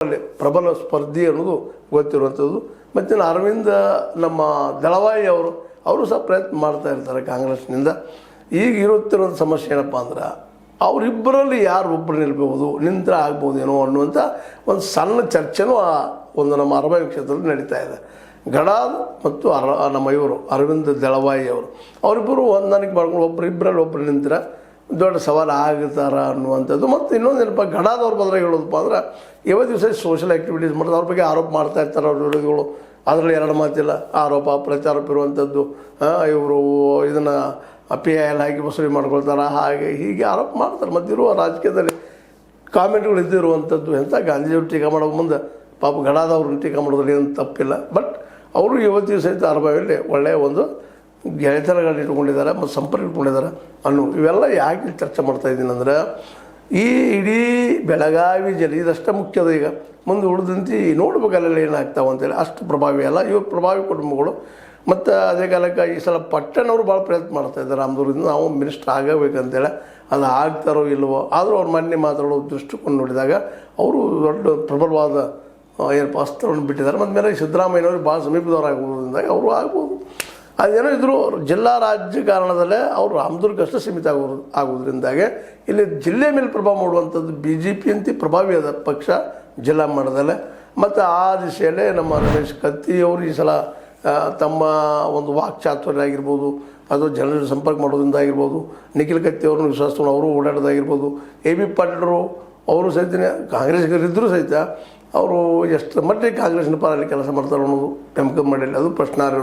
ಪ್ರಬಲ ಸ್ಪರ್ಧಿ ಅನ್ನೋದು ಗೊತ್ತಿರುವಂಥದ್ದು. ಮತ್ತು ಅರವಿಂದ ನಮ್ಮ ದಳವಾಯಿ ಅವರು ಸಹ ಪ್ರಯತ್ನ ಮಾಡ್ತಾ ಇರ್ತಾರೆ ಕಾಂಗ್ರೆಸ್ನಿಂದ. ಈಗ ಇರುತ್ತಿರೋದು ಸಮಸ್ಯೆ ಏನಪ್ಪ ಅಂದ್ರೆ ಅವರಿಬ್ಬರಲ್ಲಿ ಯಾರು ಒಬ್ಬರು ನಿಲ್ಬೋದು, ನಿಂತರ ಆಗ್ಬೋದೇನೋ ಅನ್ನುವಂಥ ಒಂದು ಸಣ್ಣ ಚರ್ಚೆನೂ ಒಂದು ನಮ್ಮ ಅರಬಾವಿ ಕ್ಷೇತ್ರದಲ್ಲಿ ನಡೀತಾ ಇದೆ. ಗಡಾದ್ ಮತ್ತು ನಮ್ಮ ಅರವಿಂದ ದಳವಾಯಿ ಅವರಿಬ್ಬರು ಹೊಂದಾಣಿಕೆ ಮಾಡ್ಕೊಂಡು ಇಬ್ಬರಲ್ಲಿ ಒಬ್ಬರು ನಿಂತರ ದೊಡ್ಡ ಸವಾಲು ಆಗ್ತಾರ ಅನ್ನುವಂಥದ್ದು. ಮತ್ತು ಇನ್ನೊಂದು ಏನಪ್ಪ, ಗಡಾದವ್ರ ಬದಲಾಗಿ ಹೇಳೋದಪ್ಪ ಅಂದ್ರೆ ಯಾವ ದಿವಸ ಸೋಷಲ್ ಆ್ಯಕ್ಟಿವಿಟೀಸ್ ಮಾಡೋದು, ಅವ್ರ ಬಗ್ಗೆ ಆರೋಪ ಮಾಡ್ತಾ ಇರ್ತಾರೆ ಅವ್ರ ವಿರೋಧಿಗಳು. ಅದರಲ್ಲಿ ಎರಡು ಮಾತಿಲ್ಲ, ಆರೋಪ ಪ್ರತ್ಯಾರೋಪ ಇರುವಂಥದ್ದು. ಇವರು ಇದನ್ನು PIL ಹಾಕಿ ವಸೂಲಿ ಮಾಡ್ಕೊಳ್ತಾರೆ, ಹಾಗೆ ಹೀಗೆ ಆರೋಪ ಮಾಡ್ತಾರೆ. ಮತ್ತಿರುವ ರಾಜಕೀಯದಲ್ಲಿ ಕಾಮೆಂಟ್ಗಳು ಇದ್ದಿರುವಂಥದ್ದು. ಎಂಥ ಗಾಂಧೀಜಿಯವ್ರು ಟೀಕಾ ಮಾಡೋ ಮುಂದೆ ಪಾಪ ಗಡಾದವ್ರನ್ನ ಟೀಕಾ ಮಾಡೋದ್ರಲ್ಲಿ ಏನು ತಪ್ಪಿಲ್ಲ. ಬಟ್ ಅವರು ಇವತ್ತಿನ ಸಹಿತ ಅರಬಾವಿಯಲ್ಲಿ ಒಳ್ಳೆಯ ಒಂದು ಗೆಳೆತನಗಳನ್ನ ಇಟ್ಕೊಂಡಿದ್ದಾರೆ ಮತ್ತು ಸಂಪರ್ಕ ಇಟ್ಕೊಂಡಿದ್ದಾರೆ ಇವೆಲ್ಲ ಯಾಕೆ ಚರ್ಚೆ ಮಾಡ್ತಾಯಿದ್ದೀನಿ ಅಂದರೆ, ಈ ಇಡೀ ಬೆಳಗಾವಿ ಜಿಲ್ಲೆ ಇದಷ್ಟೇ ಮುಖ್ಯದ. ಈಗ ಮುಂದೆ ಉಳಿದಂತೆ ನೋಡ್ಬೇಕಲ್ಲ ಏನಾಗ್ತಾವೆ ಅಂತೇಳಿ ಅಷ್ಟು ಪ್ರಭಾವಿ ಅಲ್ಲ ಇವು ಪ್ರಭಾವಿ ಕುಟುಂಬಗಳು. ಮತ್ತು ಅದೇ ಕಾಲಕ್ಕೆ ಈ ಸಲ ಪಟ್ಟಣವರು ಭಾಳ ಪ್ರಯತ್ನ ಮಾಡ್ತಾಯಿದ್ದಾರೆ ರಾಮದುರ್ಗದಿಂದ ನಾವು ಮಿನಿಸ್ಟರ್ ಆಗಬೇಕಂತೇಳಿ. ಅದು ಆಗ್ತಾರೋ ಇಲ್ವೋ, ಆದರೂ ಅವ್ರು ಮೊನ್ನೆ ಮಾತಾಡೋ ದೃಷ್ಟಿಕೋನ ನೋಡಿದಾಗ ಅವರು ದೊಡ್ಡ ಪ್ರಬಲವಾದ ಏನಪ್ಪ ಅಸ್ತ್ರವನ್ನು ಬಿಟ್ಟಿದ್ದಾರೆ. ಮತ್ತು ಮೇಲೆ ಸಿದ್ದರಾಮಯ್ಯನವ್ರಿಗೆ ಭಾಳ ಸಮೀಪದವ್ರು ಆಗೋದ್ರಿಂದಾಗಿ ಅವರು ಆಗ್ಬೋದು. ಅದೇನೋ ಇದ್ದರೂ ಜಿಲ್ಲಾ ರಾಜಕಾರಣದಲ್ಲೇ ಅವರು ರಾಮದುರ್ಗಷ್ಟೇ ಸೀಮಿತ ಆಗೋದ್ರಿಂದಾಗೆ ಇಲ್ಲಿ ಜಿಲ್ಲೆ ಮೇಲೆ ಪ್ರಭಾವ ಮಾಡುವಂಥದ್ದು BJP ಅಂತ ಪ್ರಭಾವಿ ಅದ ಪಕ್ಷ ಜಿಲ್ಲಾ ಮಟ್ಟದಲ್ಲೇ. ಮತ್ತು ಆ ದಿಶೆಯಲ್ಲೇ ನಮ್ಮ ರಮೇಶ್ ಕತ್ತಿಯವರು ಈ ಸಲ ತಮ್ಮ ಒಂದು ವಾಕ್ಚಾತುರ್ಯ ಆಗಿರ್ಬೋದು, ಅದು ಜನರ ಸಂಪರ್ಕ ಮಾಡೋದ್ರಿಂದ ಆಗಿರ್ಬೋದು, ನಿಖಿಲ್ ಕತ್ತಿಯವ್ರನ್ನ ವಿಶ್ವಾಸವನ್ನು ಅವರು ಓಡಾಡೋದಾಗಿರ್ಬೋದು, AB ಪಾಟೀಲರು ಅವರು ಸಹಿತ ಕಾಂಗ್ರೆಸ್ಗರಿದ್ದರೂ ಸಹಿತ ಅವರು ಎಷ್ಟು ಮಟ್ಟಿಗೆ ಕಾಂಗ್ರೆಸ್ನ ಪರವಾಗಿ ಕೆಲಸ ಮಾಡ್ತಾರೆ ಅನ್ನೋದು ನೆನಪು ಮಾಡಿಲ್ಲ, ಅದು ಪ್ರಶ್ನಾರ್ಹ.